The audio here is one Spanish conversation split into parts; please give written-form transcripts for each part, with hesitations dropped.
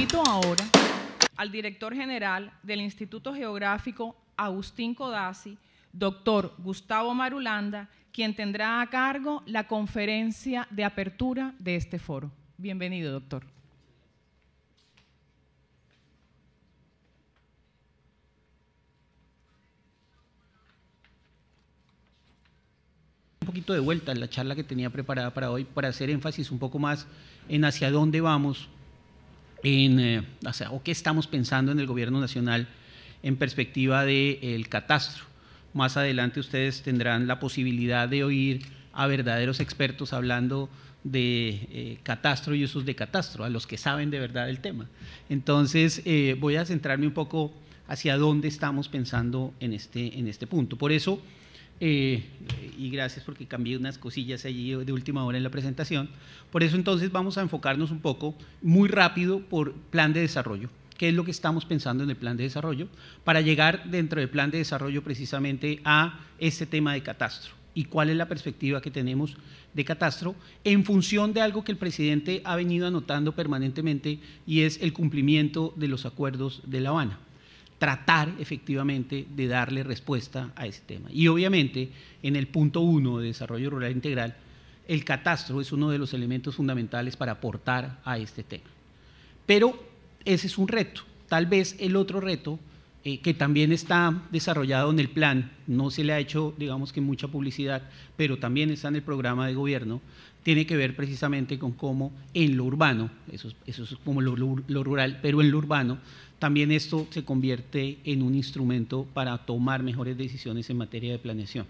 Invito ahora al director general del Instituto Geográfico Agustín Codazzi, doctor Gustavo Marulanda, quien tendrá a cargo la conferencia de apertura de este foro. Bienvenido, doctor. Un poquito de vuelta a la charla que tenía preparada para hoy, para hacer énfasis un poco más en hacia dónde vamos, o qué estamos pensando en el gobierno nacional en perspectiva del catastro. Más adelante ustedes tendrán la posibilidad de oír a verdaderos expertos hablando de catastro y usos de catastro, a los que saben de verdad el tema. Entonces voy a centrarme un poco hacia dónde estamos pensando en este punto. Por eso, y gracias porque cambié unas cosillas allí de última hora en la presentación, por eso entonces vamos a enfocarnos un poco muy rápido por plan de desarrollo. ¿Qué es lo que estamos pensando en el plan de desarrollo? Para llegar dentro del plan de desarrollo precisamente a este tema de catastro y cuál es la perspectiva que tenemos de catastro en función de algo que el presidente ha venido anotando permanentemente y es el cumplimiento de los acuerdos de La Habana. Tratar efectivamente de darle respuesta a ese tema. Y obviamente en el punto 1 de desarrollo rural integral, el catastro es uno de los elementos fundamentales para aportar a este tema. Pero ese es un reto. Tal vez el otro reto, que también está desarrollado en el plan, no se le ha hecho, digamos que mucha publicidad, pero también está en el programa de gobierno, tiene que ver precisamente con cómo en lo urbano, eso es como lo rural, pero en lo urbano, también esto se convierte en un instrumento para tomar mejores decisiones en materia de planeación.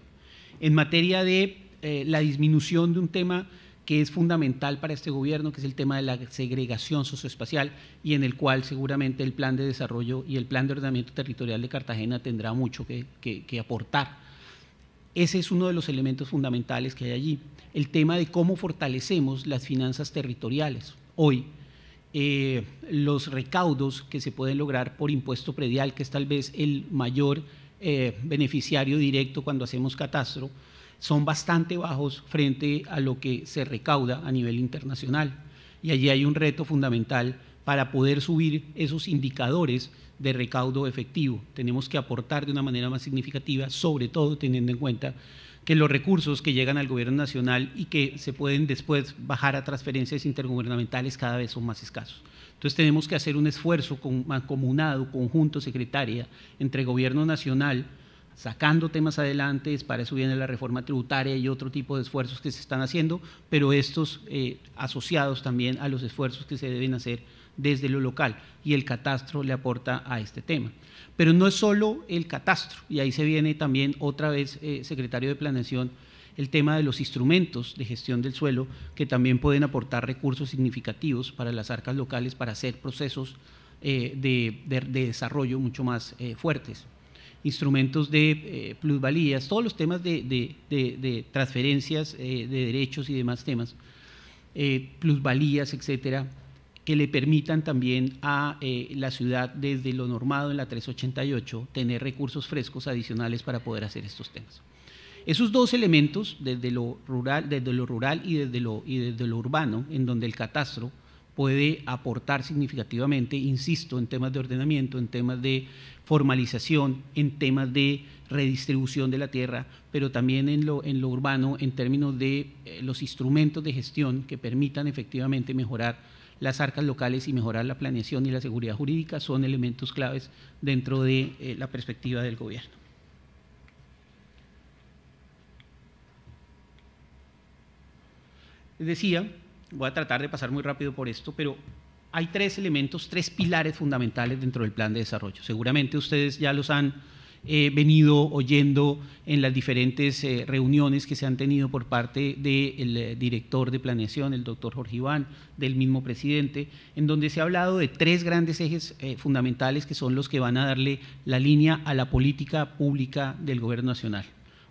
En materia de la disminución de un tema que es fundamental para este gobierno, que es el tema de la segregación socioespacial y en el cual seguramente el plan de desarrollo y el plan de ordenamiento territorial de Cartagena tendrá mucho que aportar. Ese es uno de los elementos fundamentales que hay allí. El tema de cómo fortalecemos las finanzas territoriales. Hoy, los recaudos que se pueden lograr por impuesto predial, que es tal vez el mayor beneficiario directo cuando hacemos catastro, son bastante bajos frente a lo que se recauda a nivel internacional. Y allí hay un reto fundamental para poder subir esos indicadores de recaudo efectivo. Tenemos que aportar de una manera más significativa, sobre todo teniendo en cuenta que los recursos que llegan al gobierno nacional y que se pueden después bajar a transferencias intergubernamentales cada vez son más escasos. Entonces tenemos que hacer un esfuerzo mancomunado, conjunto, secretaria, entre gobierno nacional, sacando temas adelante, para eso viene la reforma tributaria y otro tipo de esfuerzos que se están haciendo, pero estos asociados también a los esfuerzos que se deben hacer desde lo local, y el catastro le aporta a este tema. Pero no es solo el catastro, y ahí se viene también otra vez, secretario de Planeación, el tema de los instrumentos de gestión del suelo, que también pueden aportar recursos significativos para las arcas locales para hacer procesos de desarrollo mucho más fuertes. Instrumentos de plusvalías, todos los temas de transferencias de derechos y demás temas, plusvalías, etcétera, que le permitan también a la ciudad, desde lo normado en la 388, tener recursos frescos adicionales para poder hacer estos temas. Esos dos elementos, desde lo rural y desde lo urbano, en donde el catastro puede aportar significativamente, insisto, en temas de ordenamiento, en temas de formalización, en temas de redistribución de la tierra, pero también en lo urbano, en términos de los instrumentos de gestión que permitan efectivamente mejorar las arcas locales y mejorar la planeación y la seguridad jurídica, son elementos claves dentro de la perspectiva del gobierno. Les decía, voy a tratar de pasar muy rápido por esto, pero hay tres elementos, tres pilares fundamentales dentro del plan de desarrollo. Seguramente ustedes ya los han venido oyendo en las diferentes reuniones que se han tenido por parte del director de planeación, el doctor Jorge Iván, del mismo presidente, en donde se ha hablado de tres grandes ejes fundamentales que son los que van a darle la línea a la política pública del gobierno nacional.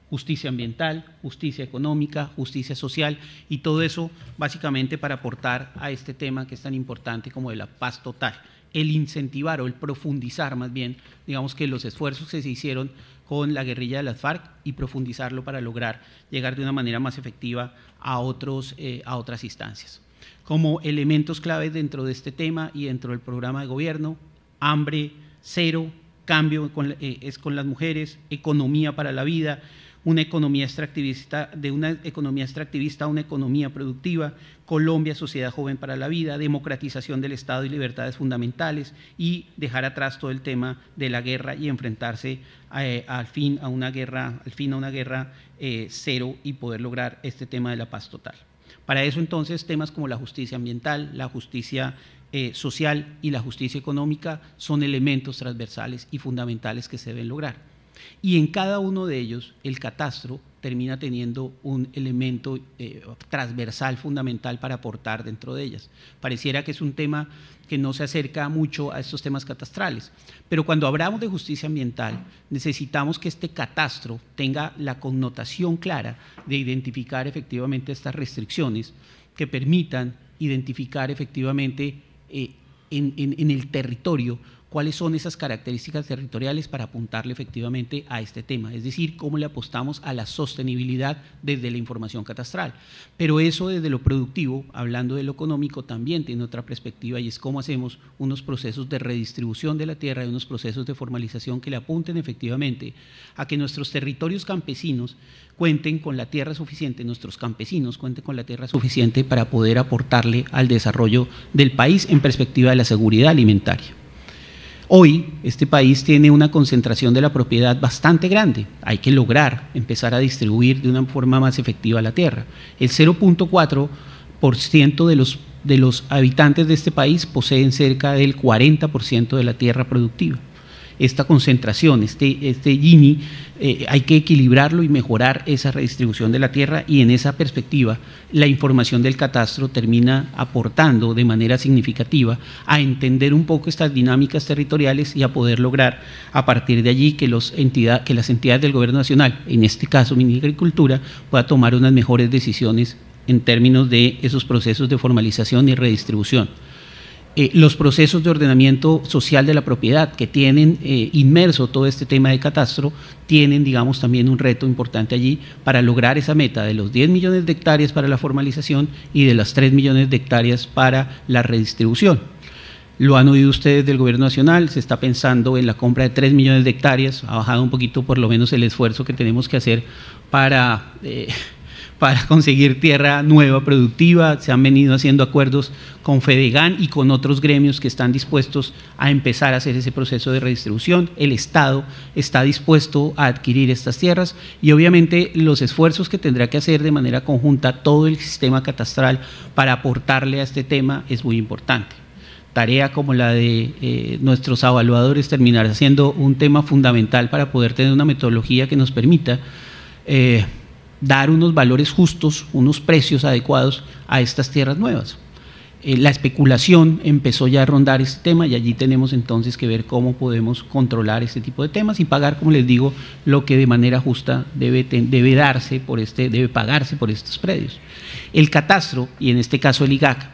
Justicia ambiental, justicia económica, justicia social, y todo eso básicamente para aportar a este tema que es tan importante como de la paz total. El incentivar o el profundizar más bien, digamos que los esfuerzos que se hicieron con la guerrilla de las FARC y profundizarlo para lograr llegar de una manera más efectiva a otras instancias. como elementos claves dentro de este tema y dentro del programa de gobierno: hambre cero, cambio es con las mujeres, economía para la vida, una economía extractivista, de una economía extractivista a una economía productiva, Colombia, sociedad joven para la vida, democratización del Estado y libertades fundamentales, y dejar atrás todo el tema de la guerra y enfrentarse al fin a una guerra cero y poder lograr este tema de la paz total. Para eso entonces temas como la justicia ambiental, la justicia social y la justicia económica son elementos transversales y fundamentales que se deben lograr. Y en cada uno de ellos el catastro termina teniendo un elemento transversal fundamental para aportar dentro de ellas. Pareciera que es un tema que no se acerca mucho a estos temas catastrales, pero cuando hablamos de justicia ambiental necesitamos que este catastro tenga la connotación clara de identificar efectivamente estas restricciones que permitan identificar efectivamente en el territorio cuáles son esas características territoriales para apuntarle efectivamente a este tema, es decir, cómo le apostamos a la sostenibilidad desde la información catastral. Pero eso desde lo productivo, hablando de lo económico, también tiene otra perspectiva, y es cómo hacemos unos procesos de redistribución de la tierra y unos procesos de formalización que le apunten efectivamente a que nuestros territorios campesinos cuenten con la tierra suficiente, nuestros campesinos cuenten con la tierra suficiente para poder aportarle al desarrollo del país en perspectiva de la seguridad alimentaria. Hoy este país tiene una concentración de la propiedad bastante grande, hay que lograr empezar a distribuir de una forma más efectiva la tierra. El 0.4% de los habitantes de este país poseen cerca del 40% de la tierra productiva. Esta concentración, este Gini, hay que equilibrarlo y mejorar esa redistribución de la tierra, y en esa perspectiva la información del catastro termina aportando de manera significativa a entender un poco estas dinámicas territoriales y a poder lograr a partir de allí que las entidades del gobierno nacional, en este caso Minagricultura, pueda tomar unas mejores decisiones en términos de esos procesos de formalización y redistribución. Los procesos de ordenamiento social de la propiedad que tienen inmerso todo este tema de catastro tienen, digamos, también un reto importante allí para lograr esa meta de los 10 millones de hectáreas para la formalización y de las 3 millones de hectáreas para la redistribución. Lo han oído ustedes del gobierno nacional, se está pensando en la compra de 3 millones de hectáreas, ha bajado un poquito por lo menos el esfuerzo que tenemos que hacer para conseguir tierra nueva, productiva. Se han venido haciendo acuerdos con Fedegan y con otros gremios que están dispuestos a empezar a hacer ese proceso de redistribución. El Estado está dispuesto a adquirir estas tierras y obviamente los esfuerzos que tendrá que hacer de manera conjunta todo el sistema catastral para aportarle a este tema es muy importante. Tarea como la de nuestros evaluadores terminará siendo un tema fundamental para poder tener una metodología que nos permita dar unos valores justos, unos precios adecuados a estas tierras nuevas. La especulación empezó ya a rondar este tema y allí tenemos entonces que ver cómo podemos controlar este tipo de temas y pagar, como les digo, lo que de manera justa debe pagarse por estos predios. El catastro, y en este caso el IGAC,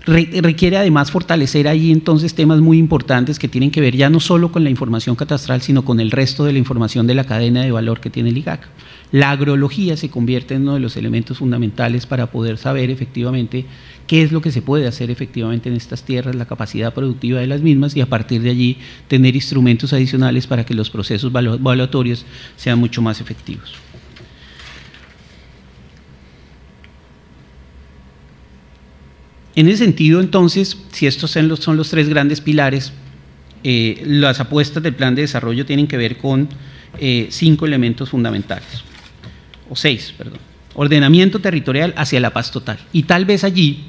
requiere además fortalecer ahí entonces temas muy importantes que tienen que ver ya no solo con la información catastral, sino con el resto de la información de la cadena de valor que tiene el IGAC. La agrología se convierte en uno de los elementos fundamentales para poder saber efectivamente qué es lo que se puede hacer efectivamente en estas tierras, la capacidad productiva de las mismas, y a partir de allí tener instrumentos adicionales para que los procesos evaluatorios sean mucho más efectivos. En ese sentido, entonces, si estos son los tres grandes pilares, las apuestas del plan de desarrollo tienen que ver con 5 elementos fundamentales, o 6, perdón. Ordenamiento territorial hacia la paz total. Y tal vez allí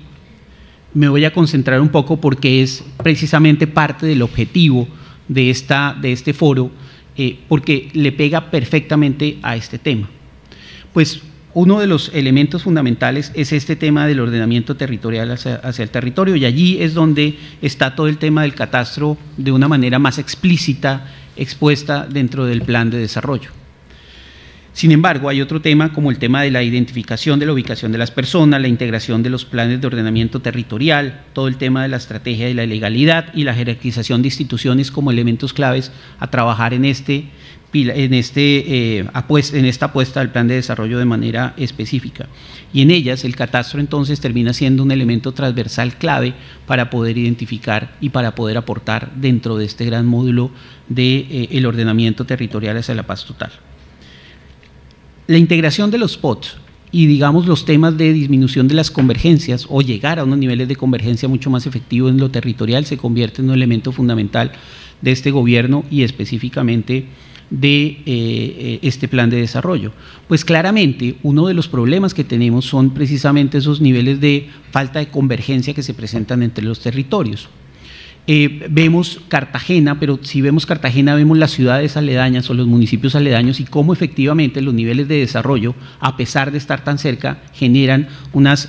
me voy a concentrar un poco porque es precisamente parte del objetivo de este foro, porque le pega perfectamente a este tema. Pues uno de los elementos fundamentales es este tema del ordenamiento territorial hacia el territorio, y allí es donde está todo el tema del catastro de una manera más explícita, expuesta dentro del plan de desarrollo. Sin embargo, hay otro tema como el tema de la identificación de la ubicación de las personas, la integración de los planes de ordenamiento territorial, todo el tema de la estrategia de la legalidad y la jerarquización de instituciones como elementos claves a trabajar en este en esta apuesta del plan de desarrollo de manera específica. Y en ellas el catastro entonces termina siendo un elemento transversal clave para poder identificar y para poder aportar dentro de este gran módulo del ordenamiento territorial hacia la paz total. La integración de los POTs y digamos los temas de disminución de las convergencias o llegar a unos niveles de convergencia mucho más efectivos en lo territorial se convierte en un elemento fundamental de este gobierno y específicamente de este plan de desarrollo. Pues claramente uno de los problemas que tenemos son precisamente esos niveles de falta de convergencia que se presentan entre los territorios. Vemos Cartagena, pero si vemos Cartagena vemos las ciudades aledañas o los municipios aledaños y cómo efectivamente los niveles de desarrollo, a pesar de estar tan cerca, generan unas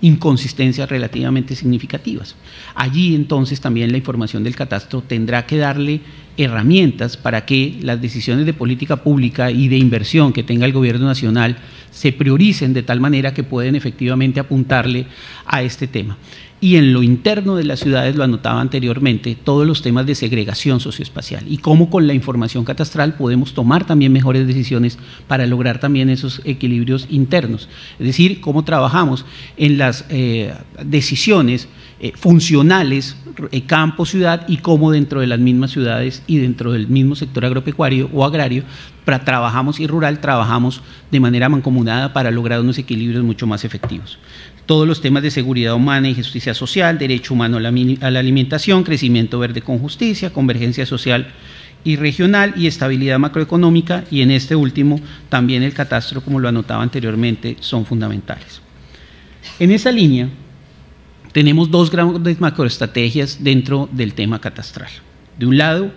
inconsistencias relativamente significativas. Allí entonces también la información del catastro tendrá que darle herramientas para que las decisiones de política pública y de inversión que tenga el gobierno nacional se prioricen de tal manera que pueden efectivamente apuntarle a este tema. Y en lo interno de las ciudades, lo anotaba anteriormente, todos los temas de segregación socioespacial y cómo con la información catastral podemos tomar también mejores decisiones para lograr también esos equilibrios internos. Es decir, cómo trabajamos en las decisiones funcionales, campo-ciudad, y cómo dentro de las mismas ciudades y dentro del mismo sector agropecuario o agrario trabajamos y rural, trabajamos de manera mancomunada para lograr unos equilibrios mucho más efectivos. Todos los temas de seguridad humana y justicia social, derecho humano a la alimentación, crecimiento verde con justicia, convergencia social y regional y estabilidad macroeconómica, y en este último también el catastro, como lo anotaba anteriormente, son fundamentales. En esa línea tenemos dos grandes macroestrategias dentro del tema catastral. De un lado,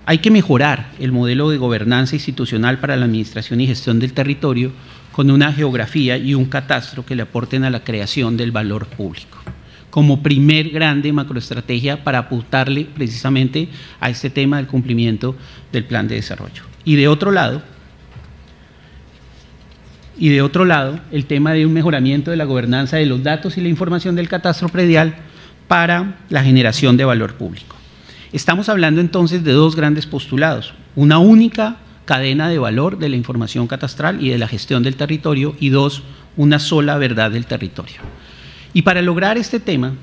hay que mejorar el modelo de gobernanza institucional para la administración y gestión del territorio con una geografía y un catastro que le aporten a la creación del valor público, como primer grande macroestrategia para apuntarle precisamente a este tema del cumplimiento del plan de desarrollo. Y de otro lado, el tema de un mejoramiento de la gobernanza de los datos y la información del catastro predial para la generación de valor público. Estamos hablando entonces de dos grandes postulados: una única cadena de valor de la información catastral y de la gestión del territorio, y dos, una sola verdad del territorio. Y para lograr este tema,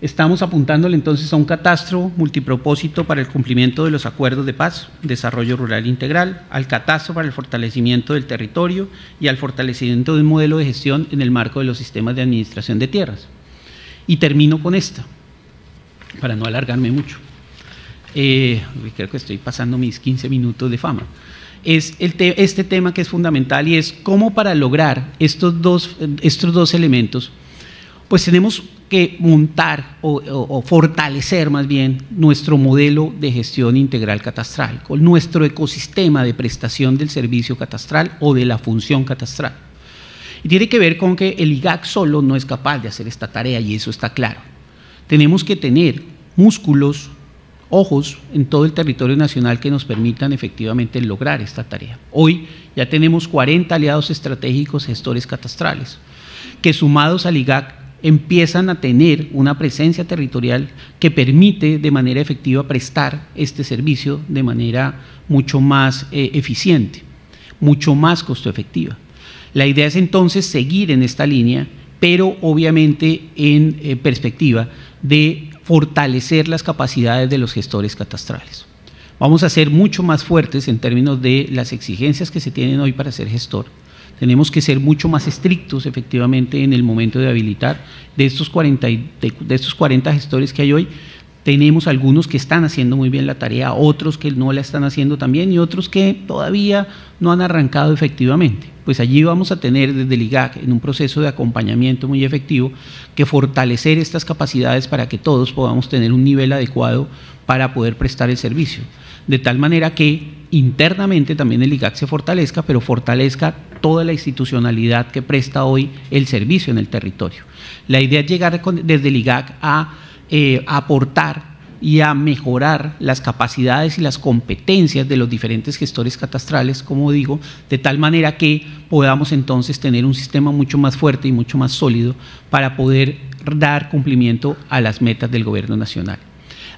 estamos apuntándole entonces a un catastro multipropósito para el cumplimiento de los acuerdos de paz, desarrollo rural integral, al catastro para el fortalecimiento del territorio y al fortalecimiento de un modelo de gestión en el marco de los sistemas de administración de tierras. Y termino con esta, para no alargarme mucho. Creo que estoy pasando mis 15 minutos de fama. Es este tema que es fundamental, y es cómo para lograr estos dos elementos, pues tenemos que montar o fortalecer más bien nuestro modelo de gestión integral catastral, con nuestro ecosistema de prestación del servicio catastral o de la función catastral. Y tiene que ver con que el IGAC solo no es capaz de hacer esta tarea, y eso está claro. Tenemos que tener músculos, ojos en todo el territorio nacional que nos permitan efectivamente lograr esta tarea. Hoy ya tenemos 40 aliados estratégicos gestores catastrales, que sumados al IGAC empiezan a tener una presencia territorial que permite de manera efectiva prestar este servicio de manera mucho más eficiente, mucho más costo efectiva. La idea es entonces seguir en esta línea, pero obviamente en perspectiva de fortalecer las capacidades de los gestores catastrales. Vamos a ser mucho más fuertes en términos de las exigencias que se tienen hoy para ser gestor. Tenemos que ser mucho más estrictos efectivamente en el momento de habilitar. De estos 40 gestores que hay hoy, tenemos algunos que están haciendo muy bien la tarea, otros que no la están haciendo tan bien y otros que todavía no han arrancado efectivamente. Pues allí vamos a tener desde el IGAC, en un proceso de acompañamiento muy efectivo, que fortalecer estas capacidades para que todos podamos tener un nivel adecuado para poder prestar el servicio. De tal manera que internamente también el IGAC se fortalezca, pero fortalezca toda la institucionalidad que presta hoy el servicio en el territorio. La idea es llegar desde el IGAC a aportar y a mejorar las capacidades y las competencias de los diferentes gestores catastrales, como digo, de tal manera que podamos entonces tener un sistema mucho más fuerte y mucho más sólido para poder dar cumplimiento a las metas del Gobierno Nacional.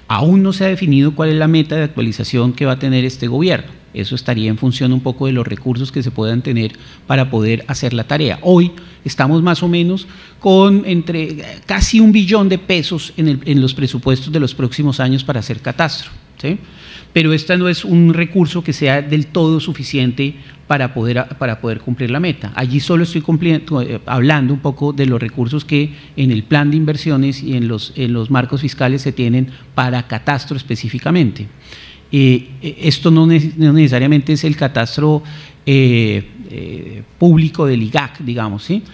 Aún no se ha definido cuál es la meta de actualización que va a tener este gobierno. Eso estaría en función un poco de los recursos que se puedan tener para poder hacer la tarea. Hoy estamos más o menos con entre casi 1 billón de pesos en los presupuestos de los próximos años para hacer catastro, ¿sí? Pero este no es un recurso que sea del todo suficiente para poder cumplir la meta. Allí solo estoy hablando un poco de los recursos que en el plan de inversiones y en los marcos fiscales se tienen para catastro específicamente. Esto no necesariamente es el catastro público del IGAC, digamos, ¿sí?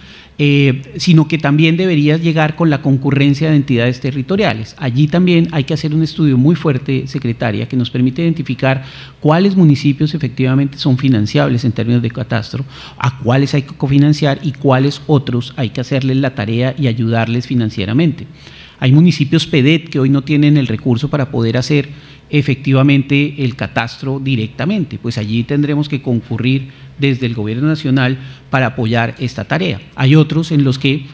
Sino que también debería llegar con la concurrencia de entidades territoriales. Allí también hay que hacer un estudio muy fuerte, secretaria, que nos permite identificar cuáles municipios efectivamente son financiables en términos de catastro, a cuáles hay que cofinanciar y cuáles otros hay que hacerles la tarea y ayudarles financieramente. Hay municipios PEDET que hoy no tienen el recurso para poder hacer efectivamente el catastro directamente, pues allí tendremos que concurrir desde el Gobierno Nacional para apoyar esta tarea. Hay otros en los que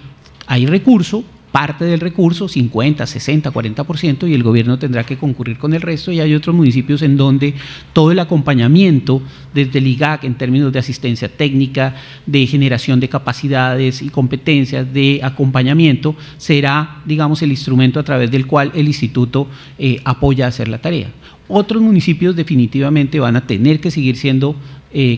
hay recurso, parte del recurso, 50, 60, 40%, y el gobierno tendrá que concurrir con el resto, y hay otros municipios en donde todo el acompañamiento desde el IGAC en términos de asistencia técnica, de generación de capacidades y competencias, de acompañamiento, será, digamos, el instrumento a través del cual el instituto apoya a hacer la tarea. Otros municipios definitivamente van a tener que seguir siendo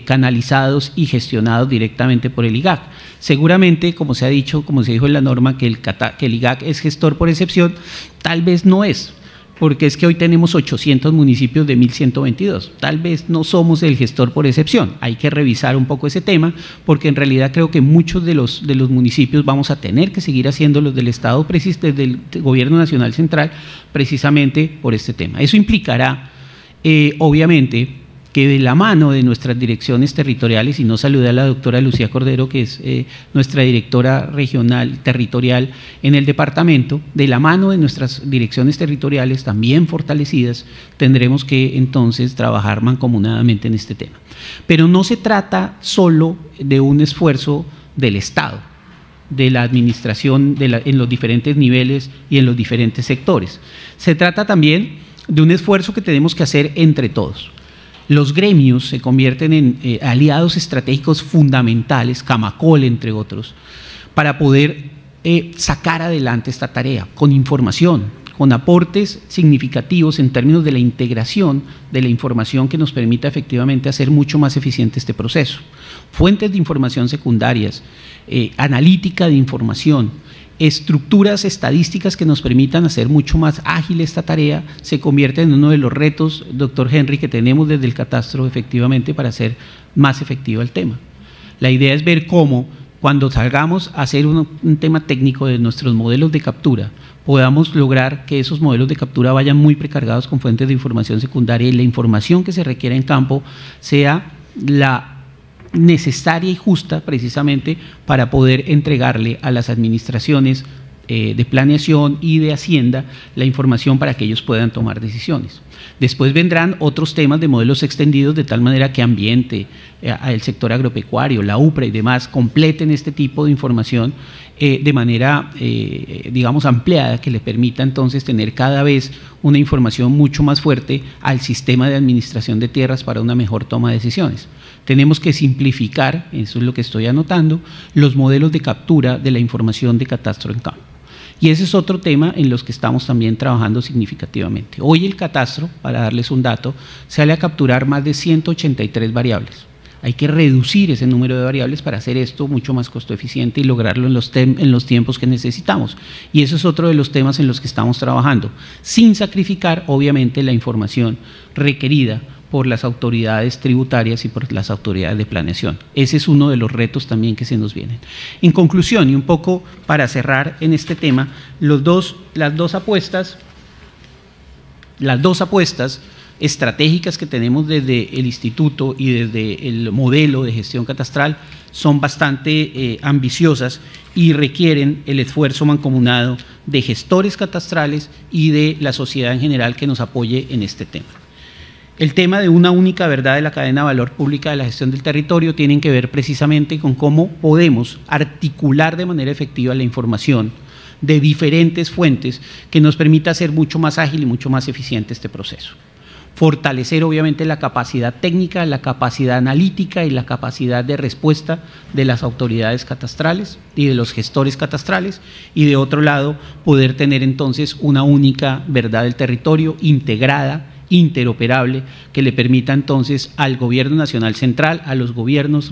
canalizados y gestionados directamente por el IGAC. Seguramente, como se ha dicho, como se dijo en la norma, que el IGAC es gestor por excepción, tal vez no es, porque es que hoy tenemos 800 municipios de 1.122, tal vez no somos el gestor por excepción. Hay que revisar un poco ese tema, porque en realidad creo que muchos de los municipios vamos a tener que seguir haciendo los del Estado, desde el Gobierno Nacional Central, precisamente por este tema. Eso implicará, obviamente, que de la mano de nuestras direcciones territoriales, y no saludé a la doctora Lucía Cordero, que es nuestra directora regional territorial en el departamento, de la mano de nuestras direcciones territoriales también fortalecidas, tendremos que entonces trabajar mancomunadamente en este tema. Pero no se trata solo de un esfuerzo del Estado, de la administración en los diferentes niveles y en los diferentes sectores. Se trata también de un esfuerzo que tenemos que hacer entre todos. Los gremios se convierten en aliados estratégicos fundamentales, Camacol entre otros, para poder sacar adelante esta tarea con información, con aportes significativos en términos de la integración de la información que nos permita efectivamente hacer mucho más eficiente este proceso. Fuentes de información secundarias, analítica de información, estructuras estadísticas que nos permitan hacer mucho más ágil esta tarea, se convierte en uno de los retos, doctor Henry, que tenemos desde el catastro efectivamente para hacer más efectivo el tema. La idea es ver cómo, cuando salgamos a hacer un tema técnico de nuestros modelos de captura, podamos lograr que esos modelos de captura vayan muy precargados con fuentes de información secundaria y la información que se requiera en campo sea la necesaria y justa precisamente para poder entregarle a las administraciones de planeación y de Hacienda la información para que ellos puedan tomar decisiones. Después vendrán otros temas de modelos extendidos de tal manera que ambiente, el sector agropecuario, la UPRA y demás completen este tipo de información de manera, digamos, ampliada, que le permita entonces tener cada vez una información mucho más fuerte al sistema de administración de tierras para una mejor toma de decisiones. Tenemos que simplificar, eso es lo que estoy anotando, los modelos de captura de la información de catastro en campo. Y ese es otro tema en los que estamos también trabajando significativamente. Hoy el catastro, para darles un dato, sale a capturar más de 183 variables. Hay que reducir ese número de variables para hacer esto mucho más costo eficiente y lograrlo en los tiempos que necesitamos. Y eso es otro de los temas en los que estamos trabajando, sin sacrificar, obviamente, la información requerida por las autoridades tributarias y por las autoridades de planeación. Ese es uno de los retos también que se nos vienen. En conclusión, y un poco para cerrar en este tema, las dos apuestas estratégicas que tenemos desde el instituto y desde el modelo de gestión catastral son bastante ambiciosas y requieren el esfuerzo mancomunado de gestores catastrales y de la sociedad en general que nos apoye en este tema. El tema de una única verdad de la cadena de valor pública de la gestión del territorio tiene que ver precisamente con cómo podemos articular de manera efectiva la información de diferentes fuentes que nos permita hacer mucho más ágil y mucho más eficiente este proceso. Fortalecer obviamente la capacidad técnica, la capacidad analítica y la capacidad de respuesta de las autoridades catastrales y de los gestores catastrales, y de otro lado poder tener entonces una única verdad del territorio integrada, interoperable, que le permita entonces al gobierno nacional central, a los gobiernos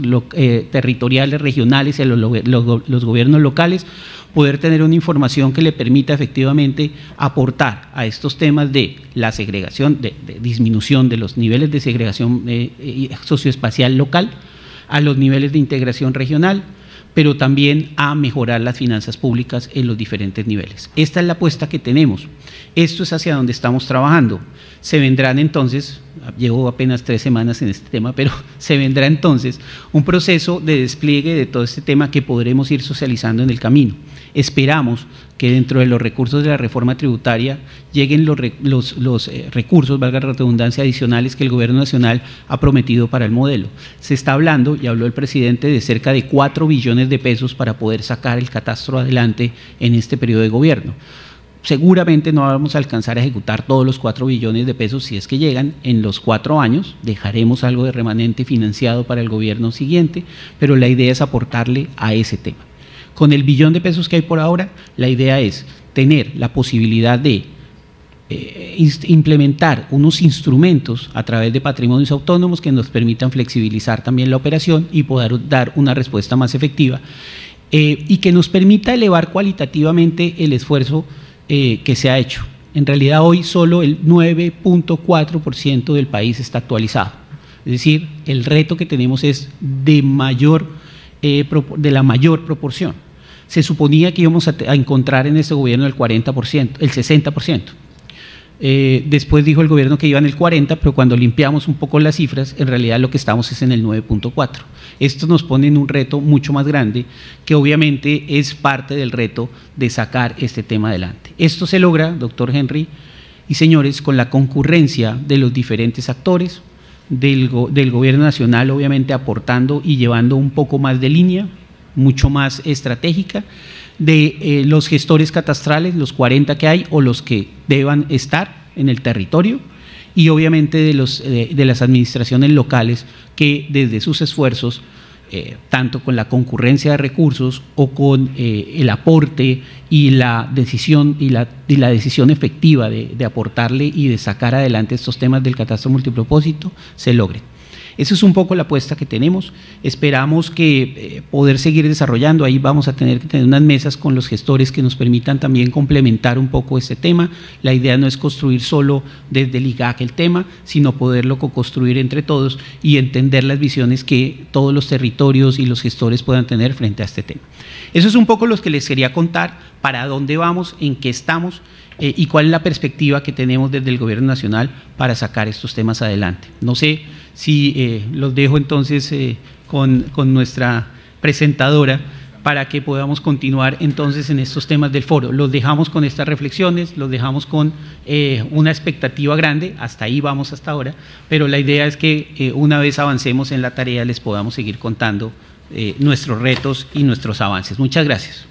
territoriales, regionales y a los gobiernos locales, poder tener una información que le permita efectivamente aportar a estos temas de la segregación, de disminución de los niveles de segregación socioespacial local, a los niveles de integración regional, pero también a mejorar las finanzas públicas en los diferentes niveles. Esta es la apuesta que tenemos. Esto es hacia donde estamos trabajando. Se vendrán entonces, llevo apenas 3 semanas en este tema, pero se vendrá entonces un proceso de despliegue de todo este tema que podremos ir socializando en el camino. Esperamos que dentro de los recursos de la reforma tributaria lleguen los recursos, valga la redundancia, adicionales que el Gobierno Nacional ha prometido para el modelo. Se está hablando, y habló el presidente, de cerca de 4 billones de pesos para poder sacar el catastro adelante en este periodo de gobierno. Seguramente no vamos a alcanzar a ejecutar todos los 4 billones de pesos si es que llegan en los 4 años, dejaremos algo de remanente financiado para el gobierno siguiente, pero la idea es aportarle a ese tema. Con el billón de pesos que hay por ahora, la idea es tener la posibilidad de implementar unos instrumentos a través de patrimonios autónomos que nos permitan flexibilizar también la operación y poder dar una respuesta más efectiva y que nos permita elevar cualitativamente el esfuerzo que se ha hecho. En realidad hoy solo el 9.4% del país está actualizado, es decir, el reto que tenemos es de la mayor proporción. Se suponía que íbamos a encontrar en este gobierno el 40%, el 60%. Después dijo el gobierno que iba en el 40%, pero cuando limpiamos un poco las cifras, en realidad lo que estamos es en el 9.4%. Esto nos pone en un reto mucho más grande, que obviamente es parte del reto de sacar este tema adelante. Esto se logra, doctor Henry y señores, con la concurrencia de los diferentes actores, del gobierno nacional obviamente aportando y llevando un poco más de línea, mucho más estratégica, de los gestores catastrales, los 40 que hay o los que deban estar en el territorio, y obviamente de las administraciones locales que desde sus esfuerzos, tanto con la concurrencia de recursos o con el aporte y la decisión efectiva de aportarle y de sacar adelante estos temas del catastro multipropósito, se logren. Esa es un poco la apuesta que tenemos. Esperamos que poder seguir desarrollando. Ahí vamos a tener que tener unas mesas con los gestores que nos permitan también complementar un poco este tema. La idea no es construir solo desde el IGAC el tema, sino poderlo co-construir entre todos y entender las visiones que todos los territorios y los gestores puedan tener frente a este tema. Eso es un poco lo que les quería contar, para dónde vamos, en qué estamos y cuál es la perspectiva que tenemos desde el Gobierno Nacional para sacar estos temas adelante. No sé si los dejo entonces con nuestra presentadora para que podamos continuar entonces en estos temas del foro. Los dejamos con estas reflexiones, los dejamos con una expectativa grande, hasta ahí vamos hasta ahora, pero la idea es que una vez avancemos en la tarea les podamos seguir contando nuestros retos y nuestros avances. Muchas gracias.